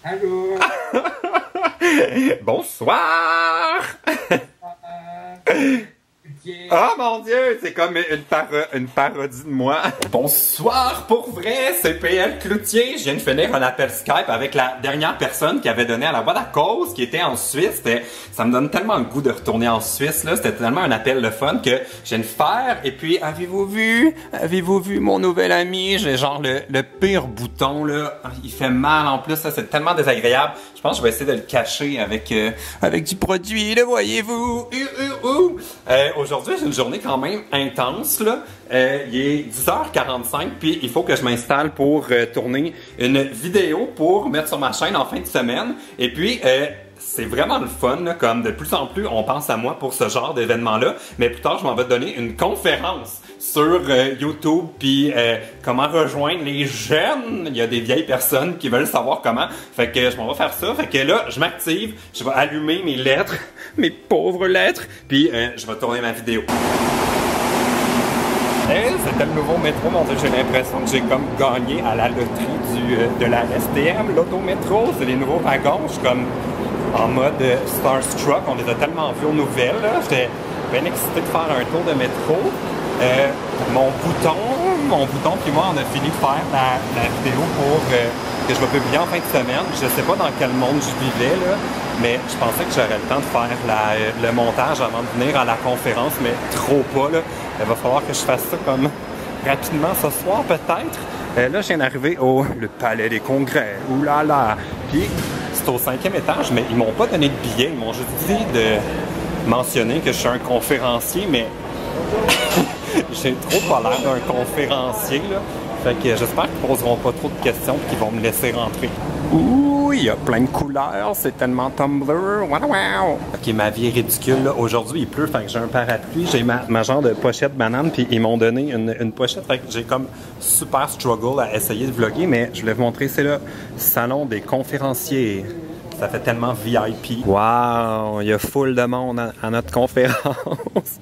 Allô? Bonsoir! Oh mon Dieu, c'est comme une parodie de moi. Bonsoir, pour vrai, c'est PL Cloutier. Je viens de finir un appel Skype avec la dernière personne qui avait donné à la boîte à cause, qui était en Suisse. Ça me donne tellement le goût de retourner en Suisse, là. C'était tellement un appel de fun que je viens de faire. Et puis, avez-vous vu mon nouvel ami? J'ai genre le pire bouton, là. Il fait mal en plus, ça, c'est tellement désagréable. Je pense que je vais essayer de le cacher avec du produit, le voyez-vous. Aujourd'hui, j'ai une journée quand même intense, là. Il est 10h45, puis il faut que je m'installe pour tourner une vidéo pour mettre sur ma chaîne en fin de semaine. Et puis, c'est vraiment le fun, là, comme de plus en plus on pense à moi pour ce genre d'événement-là. Mais plus tard, je m'en vais donner une conférence sur YouTube, puis comment rejoindre les jeunes. Il y a des vieilles personnes qui veulent savoir comment. Fait que je m'en vais faire ça. Fait que là, je m'active, je vais allumer mes lettres, mes pauvres lettres, puis je vais tourner ma vidéo. C'était le nouveau métro, mon Dieu, j'ai l'impression que j'ai comme gagné à la loterie de la STM, l'autométro. C'est les nouveaux wagons, je suis comme en mode starstruck, on les a tellement vus aux nouvelles, j'étais bien excité de faire un tour de métro. Mon bouton puis moi, on a fini de faire la vidéo pour que je vais publier en fin de semaine. Je sais pas dans quel monde je vivais, là, mais je pensais que j'aurais le temps de faire le montage avant de venir à la conférence, mais trop pas, là. Il va falloir que je fasse ça comme rapidement ce soir, peut-être. Là, je viens d'arriver le Palais des Congrès. Ouh là là! Puis, c'est au 5e étage, mais ils m'ont pas donné de billets. Ils m'ont juste dit de mentionner que je suis un conférencier, mais j'ai trop pas l'air d'un conférencier, là. Fait que j'espère qu'ils poseront pas trop de questions et qu'ils vont me laisser rentrer. Ouh, il y a plein de couleurs, c'est tellement Tumblr. Wow, wow. Ok, ma vie est ridicule, là. Aujourd'hui, il pleut, fait que j'ai un parapluie, j'ai ma genre de pochette banane, puis ils m'ont donné une pochette, fait que j'ai comme super struggle à essayer de vlogger, mais je voulais vous montrer, c'est le salon des conférenciers. Ça fait tellement VIP. Wow, il y a full de monde à notre conférence.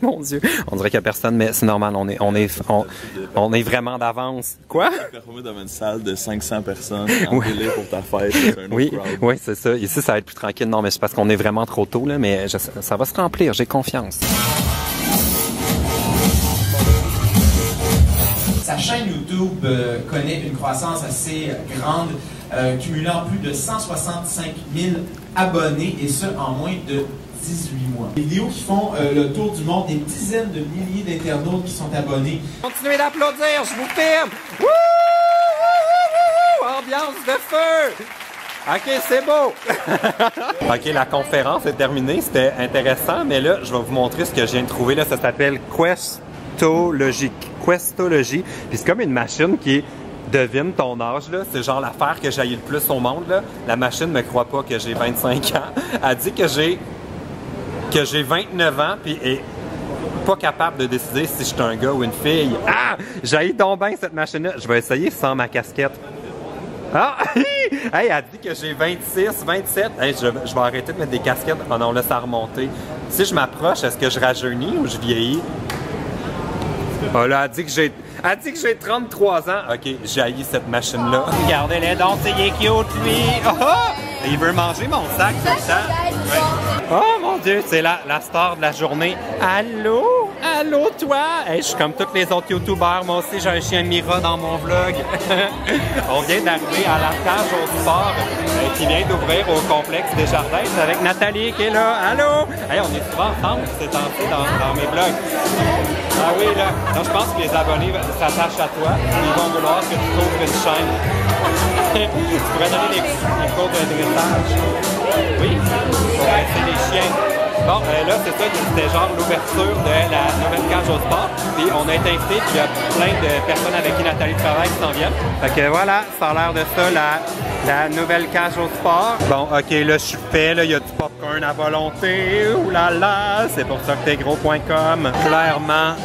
Mon Dieu. On dirait qu'il n'y a personne, mais c'est normal. On est vraiment d'avance. Quoi? Tu peux performer dans une salle de 500 personnes en délai pour ta fête. Oui, c'est ça. Ici, ça va être plus tranquille. Non, mais c'est parce qu'on est vraiment trop tôt, là, mais ça va se remplir. J'ai confiance. Sa chaîne YouTube connaît une croissance assez grande, cumulant plus de 165 000 abonnés, et ce, en moins de 18 mois. Des vidéos qui font le tour du monde, des dizaines de milliers d'internautes qui sont abonnés. Continuez d'applaudir, je vous filme! Wouh! Ambiance de feu! OK, c'est beau! OK, la conférence est terminée, c'était intéressant, mais là, je vais vous montrer ce que je viens de trouver. Là, ça s'appelle Questology. Puis c'est comme une machine qui devine ton âge, là. C'est genre l'affaire que j'haïs le plus au monde, là. La machine me croit pas que j'ai 25 ans. Elle dit que j'ai 29 ans, puis est pas capable de décider si je suis un gars ou une fille. Ah! J'haïs donc bien cette machine-là. Je vais essayer sans ma casquette. Ah! Hey, elle dit que j'ai 26, 27. Hey, je vais arrêter de mettre des casquettes. Oh non, là, ça a remonté. Si je m'approche, est-ce que je rajeunis ou je vieillis? Oh là, elle dit que j'ai 33 ans. OK, j'haïs cette machine-là. Regardez-les donc, c'est cute, lui. Oh! Il veut manger mon sac, c'est ça? Ouais. Oh mon Dieu, c'est la star de la journée. Allô? Allô, toi? Hey, je suis comme tous les autres YouTubers. Moi aussi, j'ai un chien Mira dans mon vlog. On vient d'arriver à la cage au sport qui vient d'ouvrir au complexe des Jardins avec Nathalie qui est là. Allô? Hey, on est souvent ensemble ces temps-ci dans mes vlogs. Ah oui, là. Donc, je pense que les abonnés s'attachent à toi. Ils vont vouloir que tu trouves une chaîne. Tu pourrais donner des cours de dressage. Oui? Pour rester les chiens. Bon, là, c'est ça, c'était genre l'ouverture de la nouvelle cage au sport. Puis on a été invités, puis il y a plein de personnes avec qui Nathalie travaille qui s'en viennent. Fait que voilà, ça a l'air de ça, la nouvelle cage au sport. Bon, OK, là, je suis fait, là, il y a du popcorn à volonté. Ouh là là, c'est pour ça que t'es gros.com. Clairement,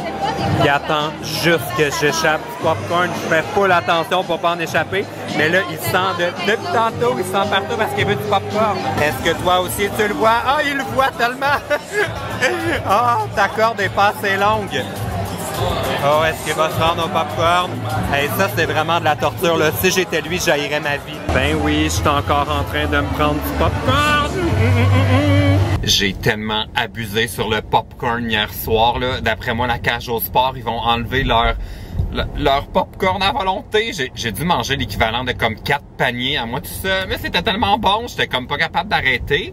il attend juste que j'échappe du popcorn. Je fais full attention pour pas en échapper. Mais là, il sent depuis tantôt, il sent partout parce qu'il veut du popcorn. Est-ce que toi aussi tu le vois? Ah, il le voit tellement! Ah, ta corde est pas assez longue. Oh, est-ce qu'il va se rendre au popcorn? Hey, ça, c'est vraiment de la torture, là. Si j'étais lui, j'haïrais ma vie. Ben oui, je suis encore en train de me prendre du popcorn. J'ai tellement abusé sur le popcorn hier soir, là. D'après moi, la cage au sport, ils vont enlever leur popcorn à volonté. J'ai dû manger l'équivalent de comme 4 paniers à moi tout seul. Mais c'était tellement bon, j'étais comme pas capable d'arrêter.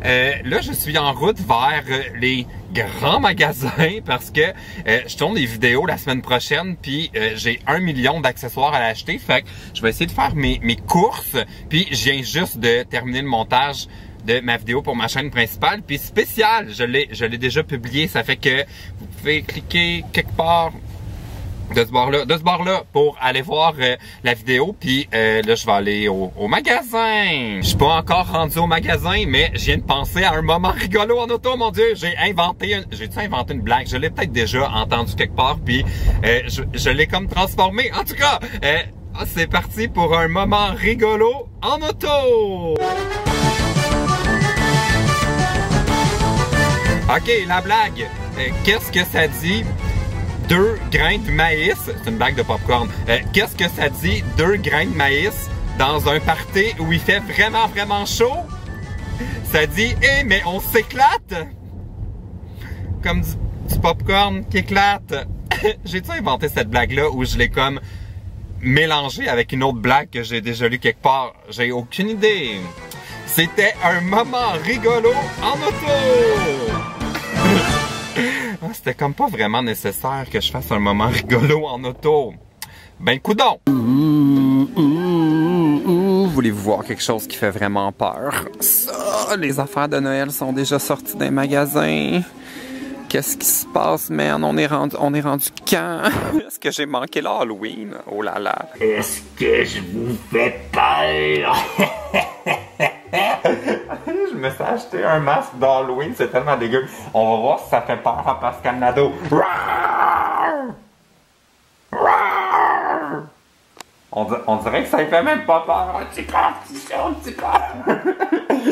Là, je suis en route vers les grands magasins parce que je tourne des vidéos la semaine prochaine puis j'ai 1 million d'accessoires à l'acheter. Fait que je vais essayer de faire mes courses puis je viens juste de terminer le montage de ma vidéo pour ma chaîne principale. Puis spécial, je l'ai déjà publié. Ça fait que vous pouvez cliquer quelque part de ce bord-là pour aller voir la vidéo. Puis là, je vais aller au magasin. Je suis pas encore rendu au magasin, mais je viens de penser à un moment rigolo en auto, mon Dieu. J'ai inventé une blague? Je l'ai peut-être déjà entendu quelque part, puis je l'ai comme transformé. En tout cas, c'est parti pour un moment rigolo en auto. OK, la blague. Qu'est-ce que ça dit? 2 grains de maïs, c'est une blague de popcorn. Qu'est-ce que ça dit 2 grains de maïs dans un party où il fait vraiment, vraiment chaud? Ça dit, mais on s'éclate! Comme du popcorn qui éclate. J'ai-tu inventé cette blague-là où je l'ai comme mélangée avec une autre blague que j'ai déjà lue quelque part? J'ai aucune idée. C'était un moment rigolo en auto! C'était comme pas vraiment nécessaire que je fasse un moment rigolo en auto. Ben coudonc! Voulez-vous voir quelque chose qui fait vraiment peur? Ça, les affaires de Noël sont déjà sorties d'un magasin. Qu'est-ce qui se passe, man? On est rendu quand? Est-ce que j'ai manqué l'Halloween? Oh là là! Est-ce que je vous fais peur? Je me suis acheté un masque d'Halloween, c'est tellement dégueu. On va voir si ça fait peur à Pascal Nadeau. On dirait que ça ne fait même pas peur. Un petit peu.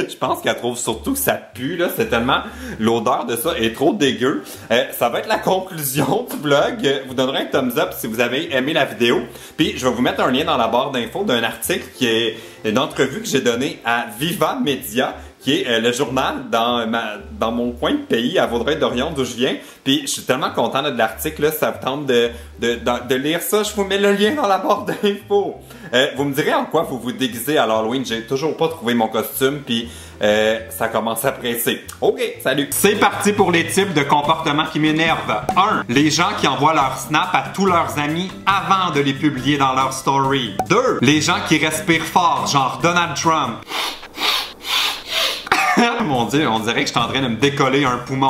Je pense qu'elle trouve surtout que ça pue, là. C'est tellement... L'odeur de ça est trop dégueu. Ça va être la conclusion du vlog. Vous donnerez un thumbs up si vous avez aimé la vidéo. Puis je vais vous mettre un lien dans la barre d'infos d'un article qui est une entrevue que j'ai donnée à Viva Media, qui est le journal dans mon coin de pays, à Vaudreuil-Dorion, d'où je viens. Puis je suis tellement content de l'article, là, ça vous tente de lire ça. Je vous mets le lien dans la barre d'infos. Vous me direz en quoi vous vous déguisez à l'Halloween. J'ai toujours pas trouvé mon costume, puis ça commence à presser. OK, salut! C'est parti pour les types de comportements qui m'énervent. 1. Les gens qui envoient leurs snaps à tous leurs amis avant de les publier dans leur story. 2. Les gens qui respirent fort, genre Donald Trump. Mon Dieu, on dirait que je suis en train de me décoller un poumon.